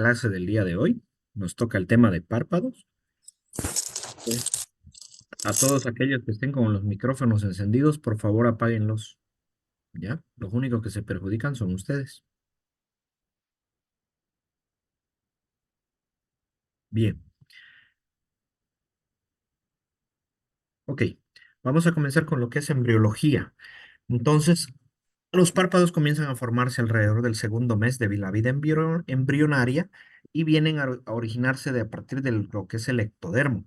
Clase del día de hoy. Nos toca el tema de párpados. Eh, A todos aquellos que estén con los micrófonos encendidos, por favor apáguenlos. ¿Ya? Los únicos que se perjudican son ustedes. Bien, ok. Vamos a comenzar con lo que es embriología. Entonces, los párpados comienzan a formarse alrededor del segundo mes de la vida embrionaria y vienen a originarse a partir de lo que es el ectodermo.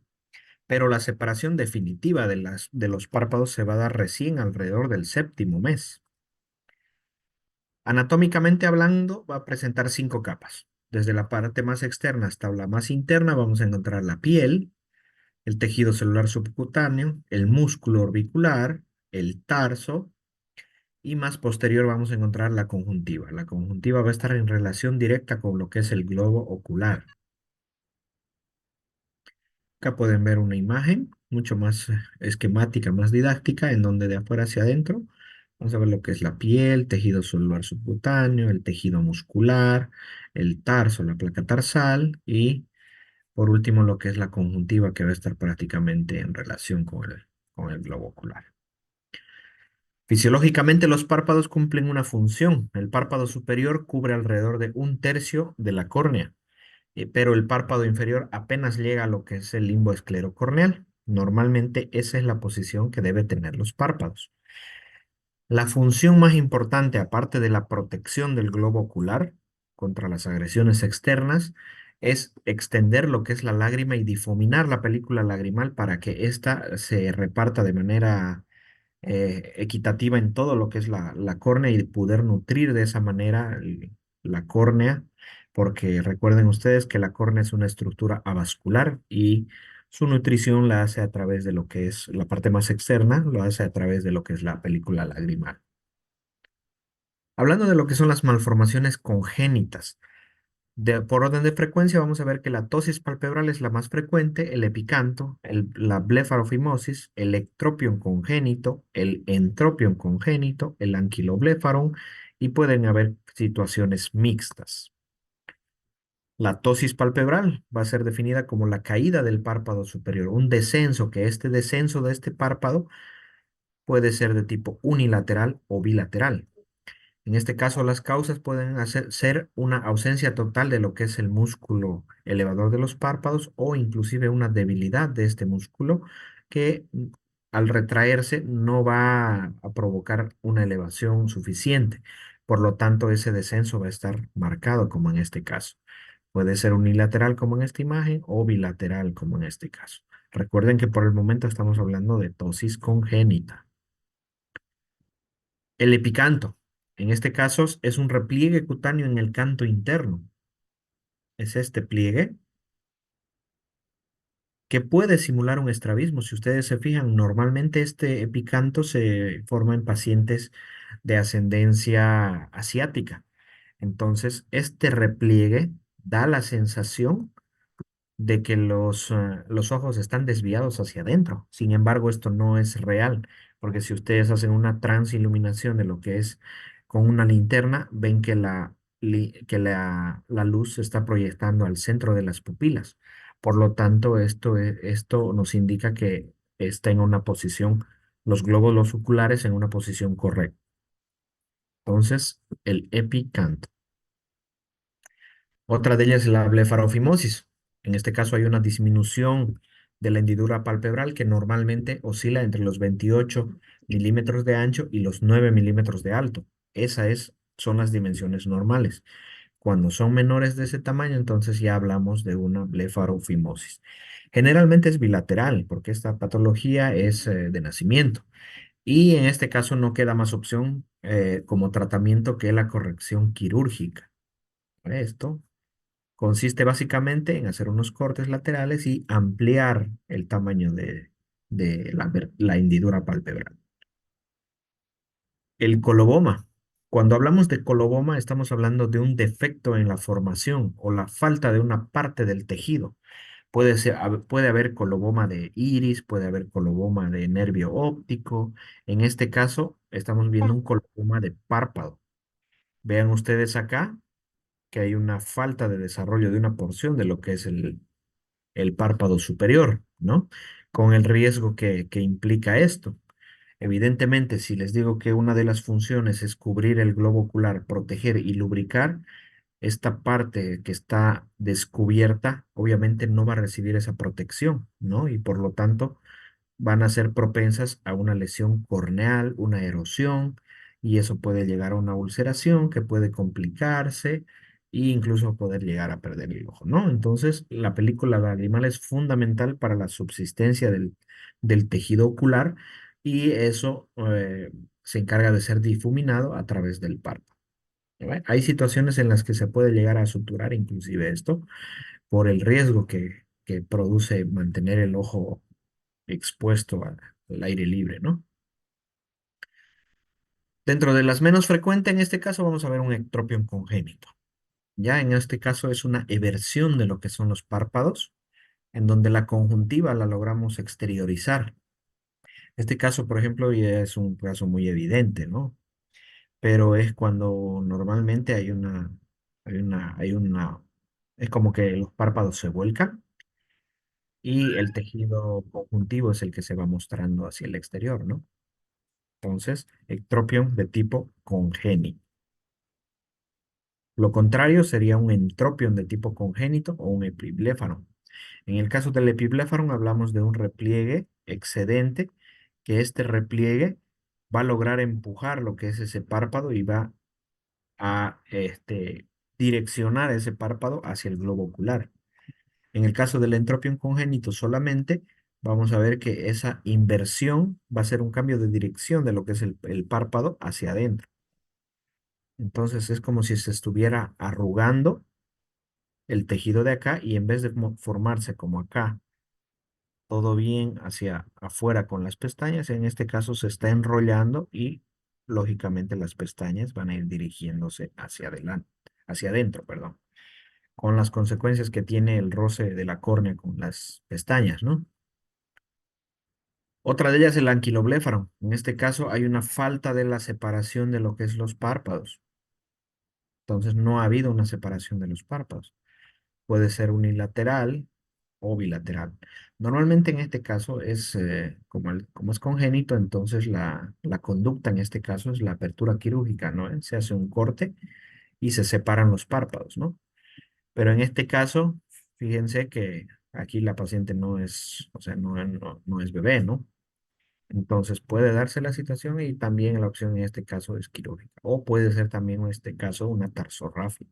Pero la separación definitiva de los párpados se va a dar recién alrededor del séptimo mes. Anatómicamente hablando, va a presentar cinco capas. Desde la parte más externa hasta la más interna vamos a encontrar la piel, el tejido celular subcutáneo, el músculo orbicular, el tarso y más posterior vamos a encontrar la conjuntiva. La conjuntiva va a estar en relación directa con lo que es el globo ocular. Acá pueden ver una imagen mucho más esquemática, más didáctica, en donde de afuera hacia adentro vamos a ver lo que es la piel, tejido celular subcutáneo, el tejido muscular, el tarso, la placa tarsal y por último lo que es la conjuntiva que va a estar prácticamente en relación con el globo ocular. Fisiológicamente los párpados cumplen una función. El párpado superior cubre alrededor de un tercio de la córnea, pero el párpado inferior apenas llega a lo que es el limbo esclerocorneal. Normalmente esa es la posición que debe tener los párpados. La función más importante, aparte de la protección del globo ocular contra las agresiones externas, es extender lo que es la lágrima y difuminar la película lagrimal para que ésta se reparta de manera equitativa en todo lo que es la córnea y poder nutrir de esa manera la córnea, porque recuerden ustedes que la córnea es una estructura avascular y su nutrición la hace a través de lo que es la parte más externa, lo hace a través de lo que es la película lagrimal. Hablando de lo que son las malformaciones congénitas, por orden de frecuencia vamos a ver que la tosis palpebral es la más frecuente, el epicanto, la blefarofimosis, el ectropion congénito, el entropion congénito, el anquiloblefaron y pueden haber situaciones mixtas. La tosis palpebral va a ser definida como la caída del párpado superior, un descenso, que este descenso de este párpado puede ser de tipo unilateral o bilateral. En este caso, las causas pueden ser una ausencia total de lo que es el músculo elevador de los párpados o inclusive una debilidad de este músculo que al retraerse no va a provocar una elevación suficiente. Por lo tanto, ese descenso va a estar marcado como en este caso. Puede ser unilateral como en esta imagen o bilateral como en este caso. Recuerden que por el momento estamos hablando de tosis congénita. El epicanto, en este caso, es un repliegue cutáneo en el canto interno. Es este pliegue que puede simular un estrabismo. Si ustedes se fijan, normalmente este epicanto se forma en pacientes de ascendencia asiática. Entonces, este repliegue da la sensación de que los ojos están desviados hacia adentro. Sin embargo, esto no es real, porque si ustedes hacen una transiluminación de lo que es con una linterna, ven que la luz se está proyectando al centro de las pupilas. Por lo tanto, esto nos indica que está en una posición, los glóbulos oculares en una posición correcta. Entonces, el epicanto. Otra de ellas es la blefarofimosis. En este caso hay una disminución de la hendidura palpebral que normalmente oscila entre los 28 milímetros de ancho y los 9 milímetros de alto. Son las dimensiones normales. Cuando son menores de ese tamaño, entonces ya hablamos de una blefarofimosis. Generalmente es bilateral porque esta patología es de nacimiento. Y en este caso no queda más opción como tratamiento que la corrección quirúrgica. Esto consiste básicamente en hacer unos cortes laterales y ampliar el tamaño de la hendidura palpebral. El coloboma. Cuando hablamos de coloboma, estamos hablando de un defecto en la formación o la falta de una parte del tejido. Puede haber coloboma de iris, puede haber coloboma de nervio óptico. En este caso, estamos viendo un coloboma de párpado. Vean ustedes acá que hay una falta de desarrollo de una porción de lo que es el párpado superior, ¿no? Con el riesgo que implica esto. Evidentemente, si les digo que una de las funciones es cubrir el globo ocular, proteger y lubricar, esta parte que está descubierta obviamente no va a recibir esa protección, ¿no? Y por lo tanto van a ser propensas a una lesión corneal, una erosión, y eso puede llegar a una ulceración que puede complicarse e incluso poder llegar a perder el ojo, ¿no? Entonces, la película lagrimal es fundamental para la subsistencia del tejido ocular y eso se encarga de ser difuminado a través del párpado. ¿Ve? Hay situaciones en las que se puede llegar a suturar inclusive esto por el riesgo que produce mantener el ojo expuesto al aire libre, ¿no? Dentro de las menos frecuentes, en este caso vamos a ver un ectropion congénito. Ya en este caso es una eversión de lo que son los párpados, en donde la conjuntiva la logramos exteriorizar. Este caso, por ejemplo, ya es un caso muy evidente, ¿no? Pero es cuando normalmente es como que los párpados se vuelcan y el tejido conjuntivo es el que se va mostrando hacia el exterior, ¿no? Entonces, ectropion de tipo congénito. Lo contrario sería un entropion de tipo congénito o un epibléfaro. En el caso del epibléfaro hablamos de un repliegue excedente, que este repliegue va a lograr empujar lo que es ese párpado y va a direccionar ese párpado hacia el globo ocular. En el caso del entropion congénito solamente, vamos a ver que esa inversión va a ser un cambio de dirección de lo que es el párpado hacia adentro. Entonces es como si se estuviera arrugando el tejido de acá y en vez de formarse como acá, todo bien hacia afuera con las pestañas, en este caso se está enrollando y lógicamente las pestañas van a ir dirigiéndose hacia adelante, hacia adentro, perdón, con las consecuencias que tiene el roce de la córnea con las pestañas, ¿no? Otra de ellas es el anquilobléfaro. En este caso hay una falta de la separación de lo que es los párpados. Entonces no ha habido una separación de los párpados. Puede ser unilateral o bilateral. Normalmente en este caso es, como es congénito, entonces la conducta en este caso es la apertura quirúrgica, ¿no? Se hace un corte y se separan los párpados, ¿no? Pero en este caso, fíjense que aquí la paciente no es, o sea, no es bebé, ¿no? Entonces puede darse la situación y también la opción en este caso es quirúrgica. O puede ser también en este caso una tarsorrafia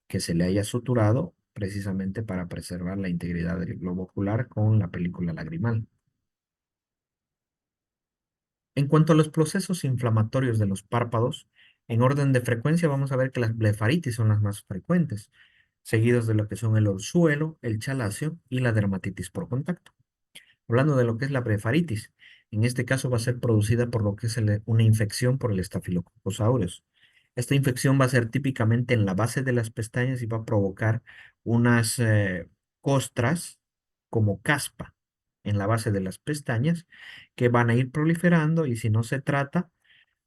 que se le haya suturado precisamente para preservar la integridad del globo ocular con la película lagrimal. En cuanto a los procesos inflamatorios de los párpados, en orden de frecuencia vamos a ver que las blefaritis son las más frecuentes, seguidos de lo que son el orzuelo, el chalacio y la dermatitis por contacto. Hablando de lo que es la blefaritis, en este caso va a ser producida por lo que es una infección por el Staphylococcus aureus. Esta infección va a ser típicamente en la base de las pestañas y va a provocar unas costras como caspa en la base de las pestañas que van a ir proliferando y si no se trata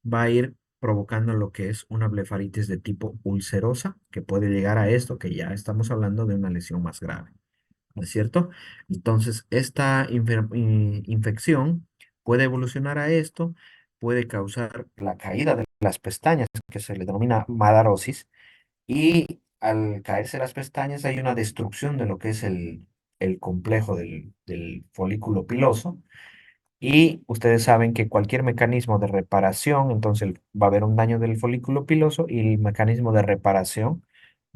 va a ir provocando lo que es una blefaritis de tipo ulcerosa que puede llegar a esto que ya estamos hablando de una lesión más grave. ¿No es cierto? Entonces, esta infección puede evolucionar a esto, puede causar la caída de las pestañas, que se le denomina madarosis, y al caerse las pestañas hay una destrucción de lo que es el complejo del folículo piloso, y ustedes saben que cualquier mecanismo de reparación, entonces va a haber un daño del folículo piloso y el mecanismo de reparación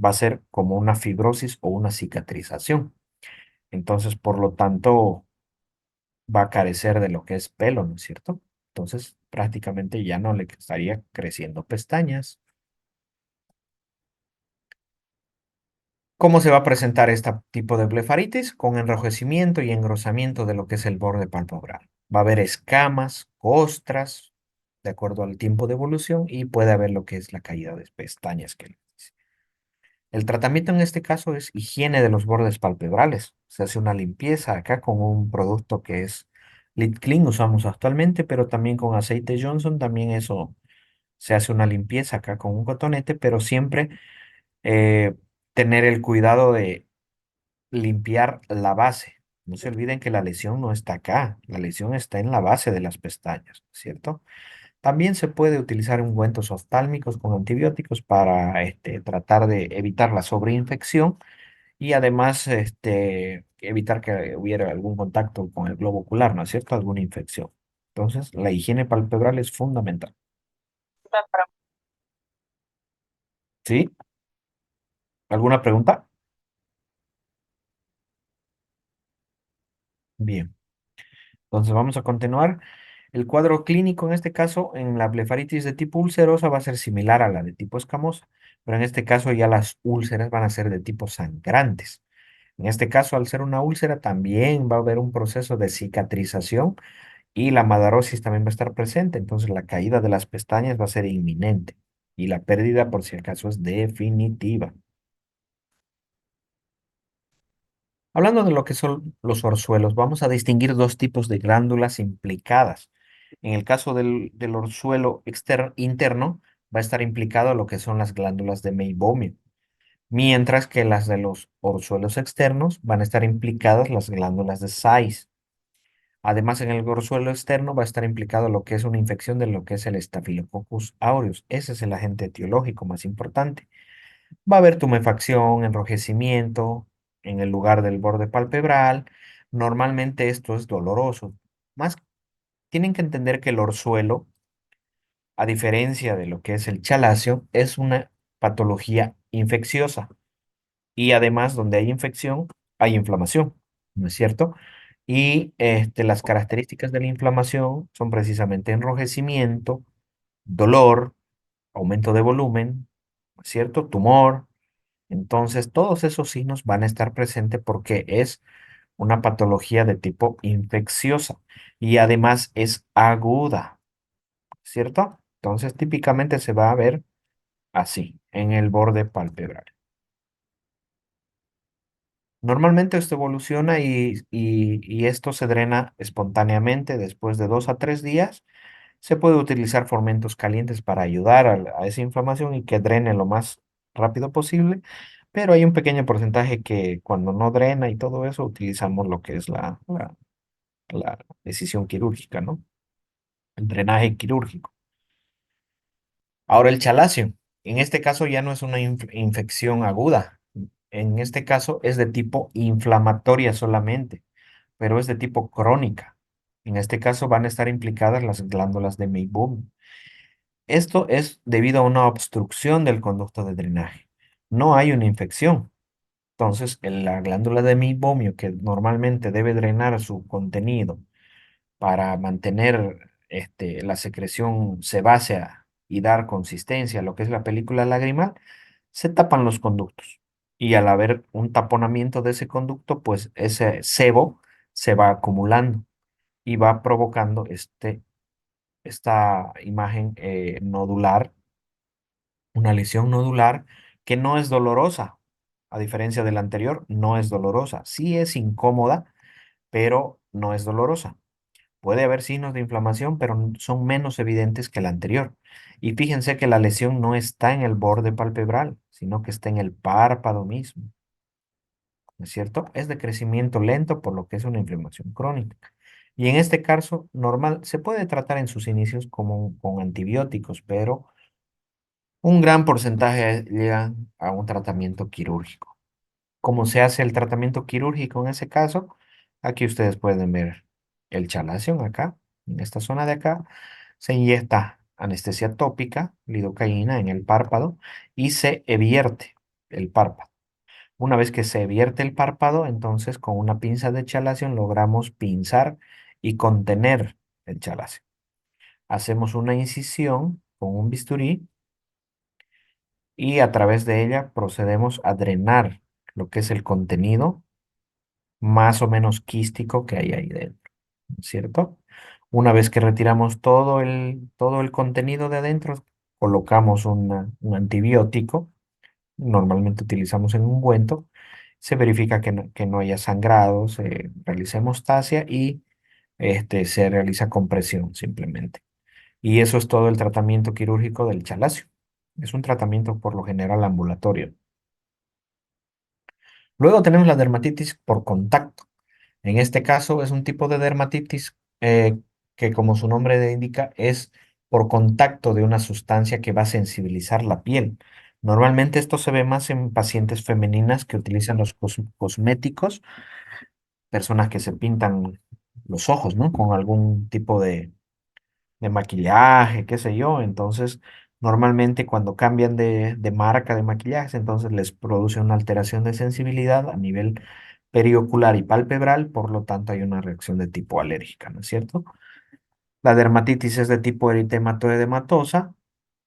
va a ser como una fibrosis o una cicatrización. Entonces, por lo tanto, va a carecer de lo que es pelo, ¿no es cierto? Entonces, prácticamente ya no le estaría creciendo pestañas. ¿Cómo se va a presentar este tipo de blefaritis? Con enrojecimiento y engrosamiento de lo que es el borde palpebral. Va a haber escamas, costras, de acuerdo al tiempo de evolución, y puede haber lo que es la caída de pestañas que le dice. El tratamiento en este caso es higiene de los bordes palpebrales. Se hace una limpieza acá con un producto que es Lip Clean, usamos actualmente, pero también con aceite Johnson, también eso se hace una limpieza acá con un cotonete, pero siempre Eh, tener el cuidado de limpiar la base. No se olviden que la lesión no está acá, la lesión está en la base de las pestañas, ¿cierto? También se puede utilizar ungüentos oftálmicos con antibióticos para tratar de evitar la sobreinfección y además evitar que hubiera algún contacto con el globo ocular, ¿no es cierto? Alguna infección. Entonces, la higiene palpebral es fundamental. ¿Sí? ¿Alguna pregunta? Bien. Entonces, vamos a continuar. El cuadro clínico en este caso, en la blefaritis de tipo ulcerosa, va a ser similar a la de tipo escamosa, pero en este caso ya las úlceras van a ser de tipo sangrantes. En este caso, al ser una úlcera, también va a haber un proceso de cicatrización y la madarosis también va a estar presente, entonces la caída de las pestañas va a ser inminente y la pérdida, por si acaso, es definitiva. Hablando de lo que son los orzuelos, vamos a distinguir dos tipos de glándulas implicadas. En el caso del orzuelo interno, va a estar implicado lo que son las glándulas de Meibomian, mientras que las de los orzuelos externos van a estar implicadas las glándulas de Sayce. Además, en el orzuelo externo va a estar implicado lo que es una infección de lo que es el Staphylococcus aureus. Ese es el agente etiológico más importante. Va a haber tumefacción, enrojecimiento en el lugar del borde palpebral. Normalmente esto es doloroso. Más tienen que entender que el orzuelo, a diferencia de lo que es el chalacio, es una patología infecciosa. Y además, donde hay infección, hay inflamación, ¿no es cierto? Y las características de la inflamación son precisamente enrojecimiento, dolor, aumento de volumen, ¿no es cierto? Tumor. Entonces, todos esos signos van a estar presentes porque es una patología de tipo infecciosa y además es aguda, ¿cierto? Entonces, típicamente se va a ver así, en el borde palpebral. Normalmente esto evoluciona y esto se drena espontáneamente después de 2 a 3 días. Se puede utilizar formentos calientes para ayudar a esa inflamación y que drene lo más rápido posible, pero hay un pequeño porcentaje que cuando no drena y todo eso, utilizamos lo que es la decisión quirúrgica, ¿no? El drenaje quirúrgico. Ahora el chalacio. En este caso ya no es una infección aguda. En este caso es de tipo inflamatoria solamente, pero es de tipo crónica. En este caso van a estar implicadas las glándulas de Meibomian. Esto es debido a una obstrucción del conducto de drenaje. No hay una infección. Entonces, la glándula de Meibomian, que normalmente debe drenar su contenido para mantener la secreción sebácea y dar consistencia a lo que es la película lagrimal, se tapan los conductos. Y al haber un taponamiento de ese conducto, pues ese sebo se va acumulando y va provocando esta imagen nodular, una lesión nodular que no es dolorosa. A diferencia de la anterior, no es dolorosa. Sí es incómoda, pero no es dolorosa. Puede haber signos de inflamación, pero son menos evidentes que la anterior. Y fíjense que la lesión no está en el borde palpebral, sino que está en el párpado mismo, ¿no es cierto? Es de crecimiento lento, por lo que es una inflamación crónica. Y en este caso, normal, se puede tratar en sus inicios como con antibióticos, pero un gran porcentaje llega a un tratamiento quirúrgico. ¿Cómo se hace el tratamiento quirúrgico en ese caso? Aquí ustedes pueden ver el chalación acá, en esta zona de acá. Se inyecta anestesia tópica, lidocaína en el párpado y se evierte el párpado. Una vez que se vierte el párpado, entonces con una pinza de chalación logramos pinzar y contener el chalación. Hacemos una incisión con un bisturí y a través de ella procedemos a drenar lo que es el contenido más o menos quístico que hay ahí dentro, ¿no es cierto? Una vez que retiramos todo el contenido de adentro, colocamos un antibiótico, normalmente utilizamos en ungüento, se verifica que no haya sangrado, se realiza hemostasia y se realiza compresión simplemente. Y eso es todo el tratamiento quirúrgico del chalacio. Es un tratamiento por lo general ambulatorio. Luego tenemos la dermatitis por contacto. En este caso es un tipo de dermatitis que, como su nombre indica, es por contacto de una sustancia que va a sensibilizar la piel. Normalmente esto se ve más en pacientes femeninas que utilizan los cosméticos, personas que se pintan los ojos, ¿no? Con algún tipo de maquillaje, qué sé yo. Entonces, normalmente cuando cambian de marca de maquillaje, entonces les produce una alteración de sensibilidad a nivel periocular y palpebral, por lo tanto hay una reacción de tipo alérgica, ¿no es cierto? La dermatitis es de tipo eritematoedematosa,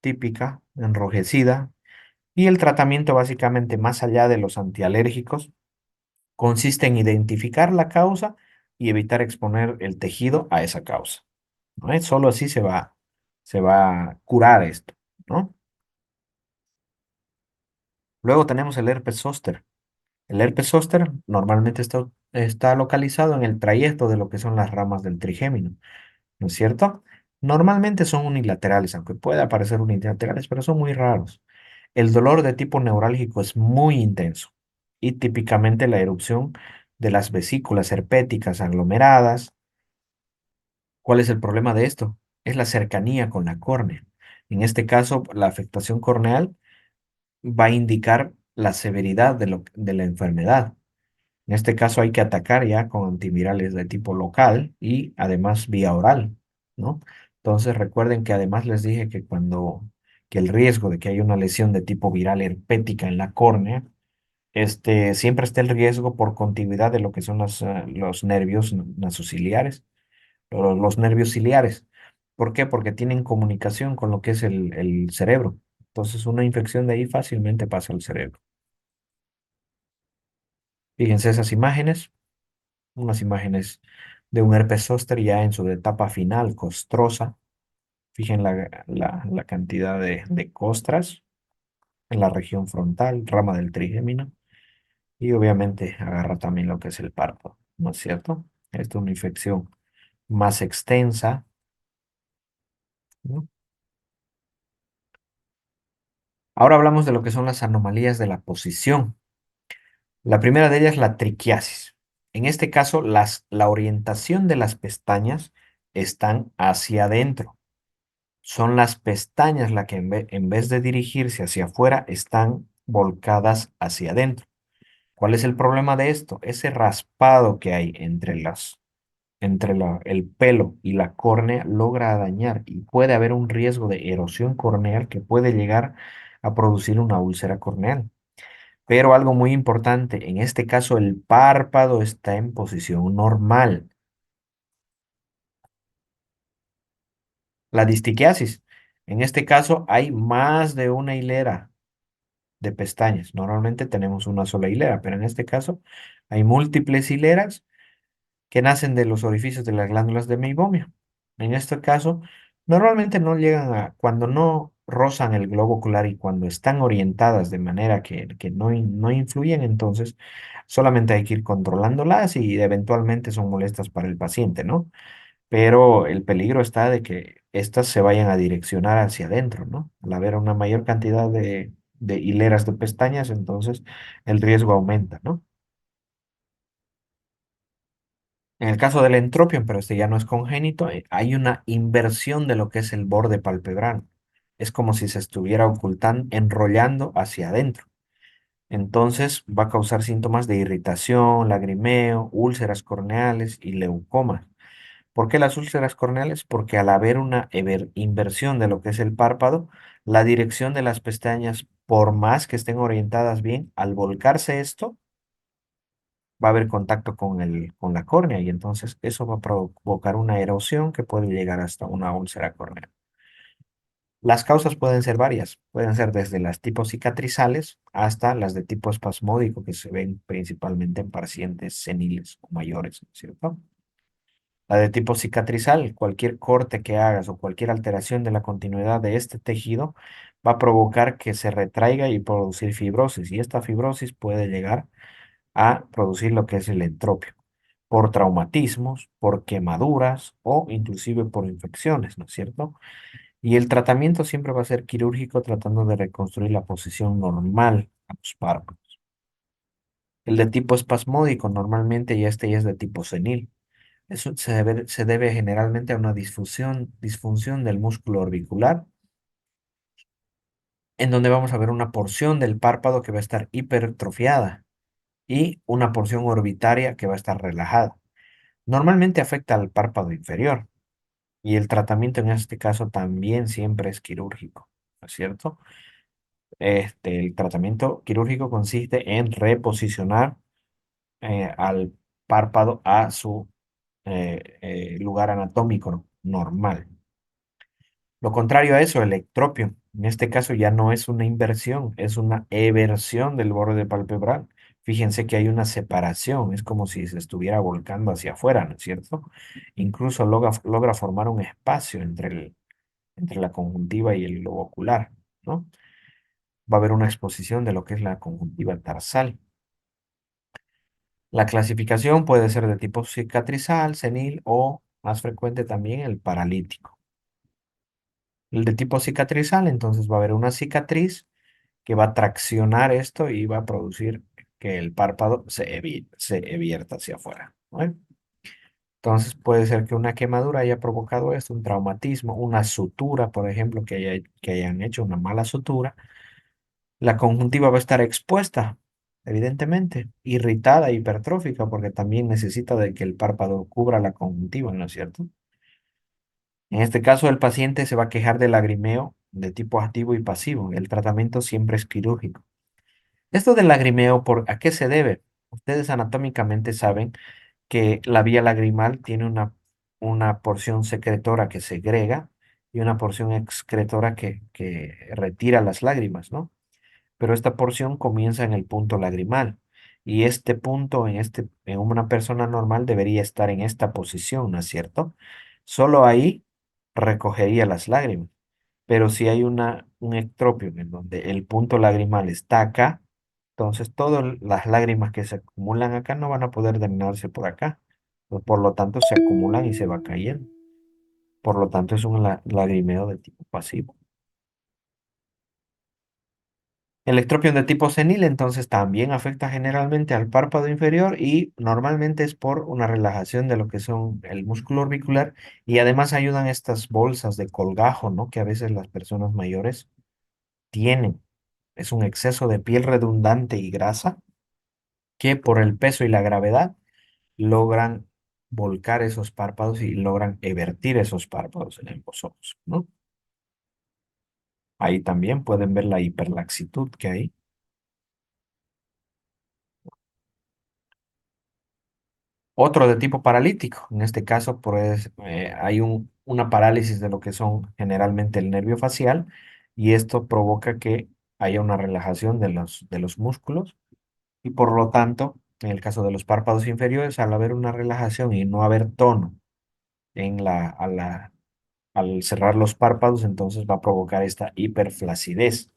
típica, enrojecida, y el tratamiento básicamente más allá de los antialérgicos consiste en identificar la causa y evitar exponer el tejido a esa causa. ¿No? Solo así se va a curar esto, ¿no? Luego tenemos el herpes zóster. El herpes zóster normalmente está localizado en el trayecto de lo que son las ramas del trigémino, ¿no es cierto? Normalmente son unilaterales, aunque puede aparecer unilaterales, pero son muy raros. El dolor de tipo neurálgico es muy intenso y típicamente la erupción de las vesículas herpéticas aglomeradas. ¿Cuál es el problema de esto? Es la cercanía con la córnea. En este caso, la afectación corneal va a indicar la severidad de la enfermedad. En este caso hay que atacar ya con antivirales de tipo local y además vía oral, ¿no? Entonces recuerden que además les dije que el riesgo de que haya una lesión de tipo viral herpética en la córnea, siempre está el riesgo por continuidad de lo que son los nervios nasociliares los nervios ciliares. ¿Por qué? Porque tienen comunicación con lo que es el cerebro. Entonces, una infección de ahí fácilmente pasa al cerebro. Fíjense esas imágenes, unas imágenes de un herpes zóster ya en su etapa final, costrosa. Fíjense la cantidad de costras en la región frontal, rama del trigémino, y obviamente agarra también lo que es el párpado, ¿no es cierto? Esta es una infección más extensa, ¿no? Ahora hablamos de lo que son las anomalías de la posición. La primera de ellas, la triquiasis. En este caso, la orientación de las pestañas están hacia adentro. Son las pestañas las que en vez de dirigirse hacia afuera, están volcadas hacia adentro. ¿Cuál es el problema de esto? Ese raspado que hay entre el pelo y la córnea logra dañar y puede haber un riesgo de erosión corneal que puede llegar a producir una úlcera corneal. Pero algo muy importante, en este caso el párpado está en posición normal. La distiquiasis, en este caso hay más de una hilera de pestañas. Normalmente tenemos una sola hilera, pero en este caso hay múltiples hileras que nacen de los orificios de las glándulas de meibomio. En este caso, normalmente no llegan cuando no rozan el globo ocular y cuando están orientadas de manera que no influyen, entonces solamente hay que ir controlándolas y eventualmente son molestas para el paciente, ¿no? Pero el peligro está de que éstas se vayan a direccionar hacia adentro, ¿no? Al haber una mayor cantidad de hileras de pestañas, entonces el riesgo aumenta, ¿no? En el caso del entropión, pero este ya no es congénito, hay una inversión de lo que es el borde palpebral. Es como si se estuviera ocultando, enrollando hacia adentro. Entonces va a causar síntomas de irritación, lagrimeo, úlceras corneales y leucoma. ¿Por qué las úlceras corneales? Porque al haber una inversión de lo que es el párpado, la dirección de las pestañas, por más que estén orientadas bien, al volcarse esto, va a haber contacto con la córnea y entonces eso va a provocar una erosión que puede llegar hasta una úlcera corneal. Las causas pueden ser varias, pueden ser desde las tipos cicatrizales hasta las de tipo espasmódico que se ven principalmente en pacientes seniles o mayores, ¿cierto? La de tipo cicatrizal, cualquier corte que hagas o cualquier alteración de la continuidad de este tejido va a provocar que se retraiga y producir fibrosis y esta fibrosis puede llegar a producir lo que es el entropio por traumatismos, por quemaduras o inclusive por infecciones, ¿no es cierto? Y el tratamiento siempre va a ser quirúrgico tratando de reconstruir la posición normal a los párpados. El de tipo espasmódico normalmente ya es de tipo senil. Eso se debe generalmente a una disfunción del músculo orbicular, en donde vamos a ver una porción del párpado que va a estar hipertrofiada y una porción orbitaria que va a estar relajada. Normalmente afecta al párpado inferior y el tratamiento en este caso también siempre es quirúrgico, ¿no es cierto? El tratamiento quirúrgico consiste en reposicionar al párpado a su lugar anatómico normal. Lo contrario a eso, el ectropio. En este caso ya no es una inversión, es una eversión del borde palpebral. Fíjense que hay una separación, es como si se estuviera volcando hacia afuera, ¿no es cierto? Incluso logra formar un espacio entre la conjuntiva y el globo ocular, ¿no? Va a haber una exposición de lo que es la conjuntiva tarsal. La clasificación puede ser de tipo cicatrizal, senil o, más frecuente también, el paralítico. El de tipo cicatrizal, entonces va a haber una cicatriz que va a traccionar esto y va a producir que el párpado se evierta hacia afuera, ¿no? Entonces puede ser que una quemadura haya provocado esto, un traumatismo, una sutura, por ejemplo, que hayan hecho una mala sutura. La conjuntiva va a estar expuesta, evidentemente, irritada, hipertrófica, porque también necesita de que el párpado cubra la conjuntiva, ¿no es cierto? En este caso, el paciente se va a quejar de lagrimeo de tipo activo y pasivo. El tratamiento siempre es quirúrgico. Esto del lagrimeo, ¿a qué se debe? Ustedes anatómicamente saben que la vía lagrimal tiene una porción secretora que segrega y una porción excretora que retira las lágrimas, ¿no? Pero esta porción comienza en el punto lagrimal y este punto en una persona normal debería estar en esta posición, ¿no es cierto? Solo ahí recogería las lágrimas. Pero si hay un ectropio en donde el punto lagrimal está acá, entonces todas las lágrimas que se acumulan acá no van a poder drenarse por acá. Por lo tanto, se acumulan y se va cayendo. Por lo tanto, es un lagrimeo de tipo pasivo. El ectropio de tipo senil, entonces, también afecta generalmente al párpado inferior y normalmente es por una relajación de lo que son el músculo orbicular y además ayudan estas bolsas de colgajo, ¿no? Que a veces las personas mayores tienen. Es un exceso de piel redundante y grasa que por el peso y la gravedad logran volcar esos párpados y logran evertir esos párpados en los ojos, ¿no? Ahí también pueden ver la hiperlaxitud que hay. Otro de tipo paralítico, en este caso, pues hay una parálisis de lo que son generalmente el nervio facial y esto provoca que haya una relajación de los músculos y por lo tanto, en el caso de los párpados inferiores, al haber una relajación y no haber tono al cerrar los párpados, entonces va a provocar esta hiperflacidez.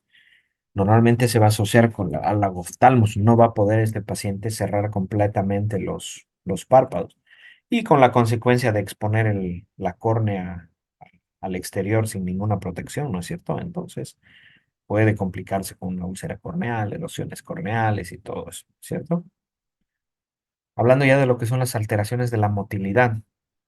Normalmente se va a asociar con al lagoftalmos, no va a poder este paciente cerrar completamente los párpados y con la consecuencia de exponer la córnea al exterior sin ninguna protección, ¿no es cierto? Entonces puede complicarse con una úlcera corneal, erosiones corneales y todo eso, ¿cierto? Hablando ya de lo que son las alteraciones de la motilidad,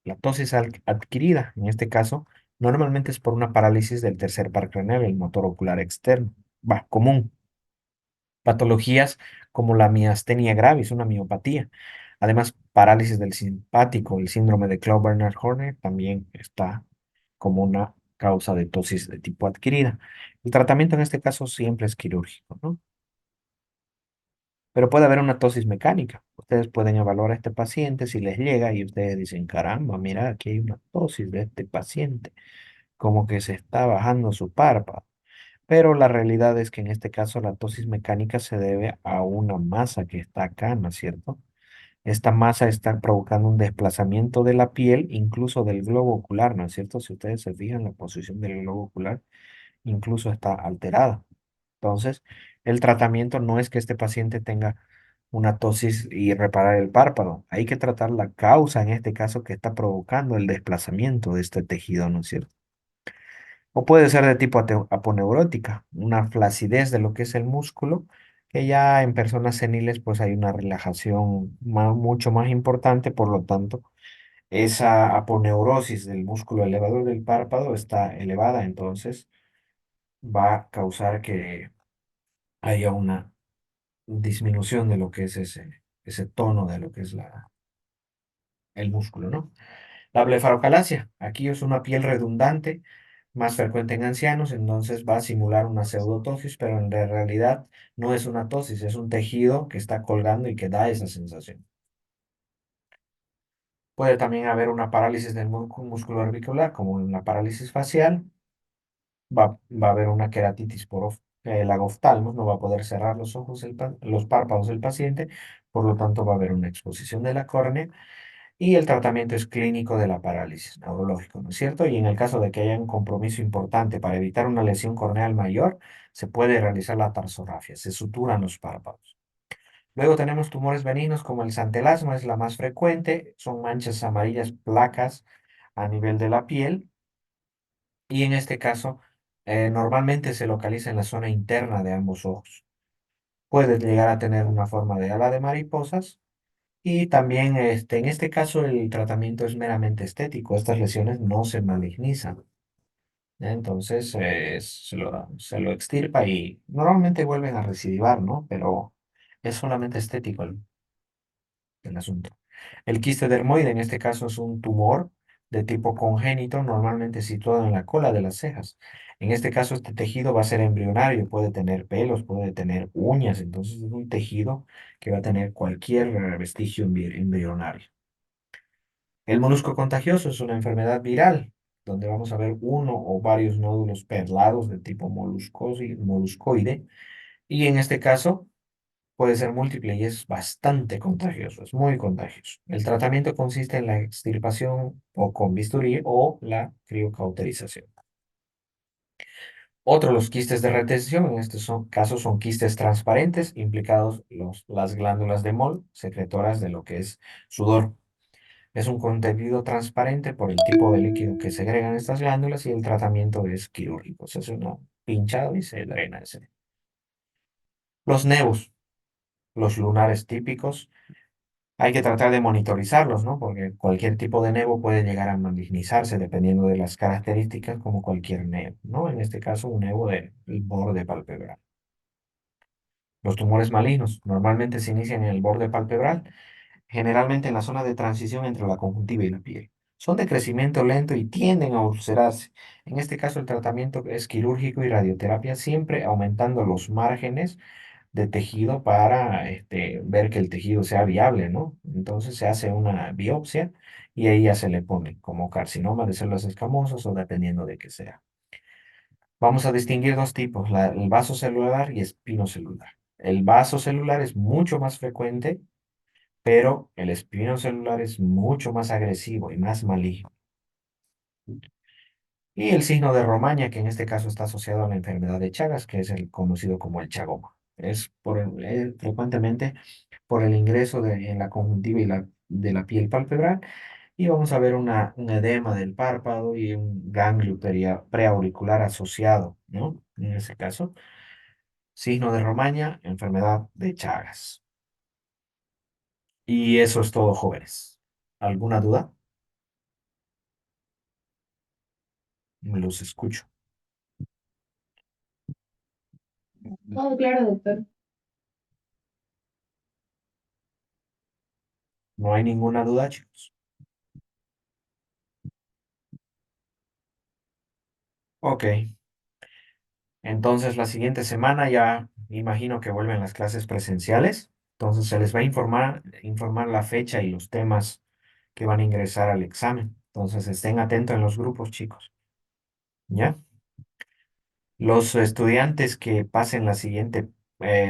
la ptosis adquirida, en este caso, normalmente es por una parálisis del tercer par craneal, el motor ocular externo, va, común. Patologías como la miastenia gravis, una miopatía. Además, parálisis del simpático, el síndrome de Claude-Bernard-Horner también está como una causa de ptosis de tipo adquirida. El tratamiento en este caso siempre es quirúrgico, ¿no? Pero puede haber una tosis mecánica. Ustedes pueden evaluar a este paciente si les llega y ustedes dicen, caramba, mira, aquí hay una tosis de este paciente, como que se está bajando su párpado. Pero la realidad es que en este caso la tosis mecánica se debe a una masa que está acá, ¿no es cierto? Esta masa está provocando un desplazamiento de la piel, incluso del globo ocular, ¿no es cierto? Si ustedes se fijan, la posición del globo ocular incluso está alterada. Entonces, el tratamiento no es que este paciente tenga una tosis y reparar el párpado. Hay que tratar la causa, en este caso, que está provocando el desplazamiento de este tejido, ¿no es cierto? O puede ser de tipo aponeurótica, una flacidez de lo que es el músculo, que ya en personas seniles pues hay una relajación mucho más importante, por lo tanto, esa aponeurosis del músculo elevador del párpado está elevada, entonces va a causar que haya una disminución de lo que es ese tono de lo que es el músculo, ¿no? La blefarocalacia, aquí es una piel redundante, más frecuente en ancianos, entonces va a simular una pseudotosis, pero en realidad no es una tosis, es un tejido que está colgando y que da esa sensación. Puede también haber una parálisis del músculo orbicular, como en la parálisis facial. Va a haber una queratitis por el no va a poder cerrar los ojos, los párpados del paciente, por lo tanto va a haber una exposición de la córnea y el tratamiento es clínico de la parálisis neurológico, ¿no es cierto? Y en el caso de que haya un compromiso importante para evitar una lesión corneal mayor, se puede realizar la tarsografia, se suturan los párpados. Luego tenemos tumores benignos como el santelasma, es la más frecuente, son manchas amarillas, placas a nivel de la piel y en este caso normalmente se localiza en la zona interna de ambos ojos. Puede llegar a tener una forma de ala de mariposas y también en este caso el tratamiento es meramente estético. Estas lesiones no se malignizan. ¿Ya? Entonces se lo extirpa y normalmente vuelven a recidivar, ¿no? Pero es solamente estético el asunto. El quiste dermoide en este caso es un tumor de tipo congénito, normalmente situado en la cola de las cejas. En este caso, este tejido va a ser embrionario, puede tener pelos, puede tener uñas, entonces es un tejido que va a tener cualquier vestigio embrionario. El molusco contagioso es una enfermedad viral, donde vamos a ver uno o varios nódulos perlados de tipo moluscoide, y en este caso puede ser múltiple y es bastante contagioso, es muy contagioso. El tratamiento consiste en la extirpación o con bisturí o la criocauterización. Otro, los quistes de retención, en estos casos son quistes transparentes, implicados las glándulas de Moll, secretoras de lo que es sudor. Es un contenido transparente por el tipo de líquido que segregan estas glándulas y el tratamiento es quirúrgico. Se hace una pinchado y se drena ese. Los nevos, los lunares típicos, hay que tratar de monitorizarlos, ¿no? Porque cualquier tipo de nevo puede llegar a malignizarse dependiendo de las características como cualquier nevo, ¿no? En este caso, un nevo del borde palpebral. Los tumores malignos normalmente se inician en el borde palpebral, generalmente en la zona de transición entre la conjuntiva y la piel. Son de crecimiento lento y tienden a ulcerarse. En este caso, el tratamiento es quirúrgico y radioterapia, siempre aumentando los márgenes de tejido para ver que el tejido sea viable, ¿no? Entonces se hace una biopsia y ahí ya se le pone como carcinoma de células escamosas o dependiendo de qué sea. Vamos a distinguir dos tipos, el vaso celular y espinocelular. El vaso celular es mucho más frecuente, pero el espinocelular es mucho más agresivo y más maligno. Y el signo de Romaña, que en este caso está asociado a la enfermedad de Chagas, que es el conocido como el chagoma. Es frecuentemente por el ingreso en la conjuntiva de la piel palpebral y vamos a ver un edema del párpado y un ganglio preauricular asociado, ¿no? En ese caso, signo de Romaña, enfermedad de Chagas. Y eso es todo, jóvenes. ¿Alguna duda? Los escucho. Todo claro, doctor. No hay ninguna duda, chicos. Ok, entonces la siguiente semana ya imagino que vuelven las clases presenciales. Entonces se les va a informar la fecha y los temas que van a ingresar al examen. Entonces estén atentos en los grupos, chicos. ¿Ya? Los estudiantes que pasen la siguiente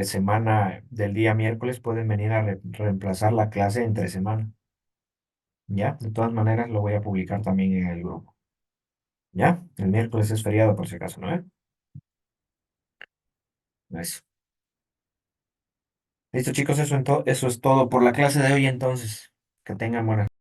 semana del día miércoles pueden venir a reemplazar la clase entre semana. ¿Ya? De todas maneras lo voy a publicar también en el grupo. ¿Ya? El miércoles es feriado por si acaso, ¿no? Eso. Listo, chicos, eso es todo por la clase de hoy entonces. Que tengan buenas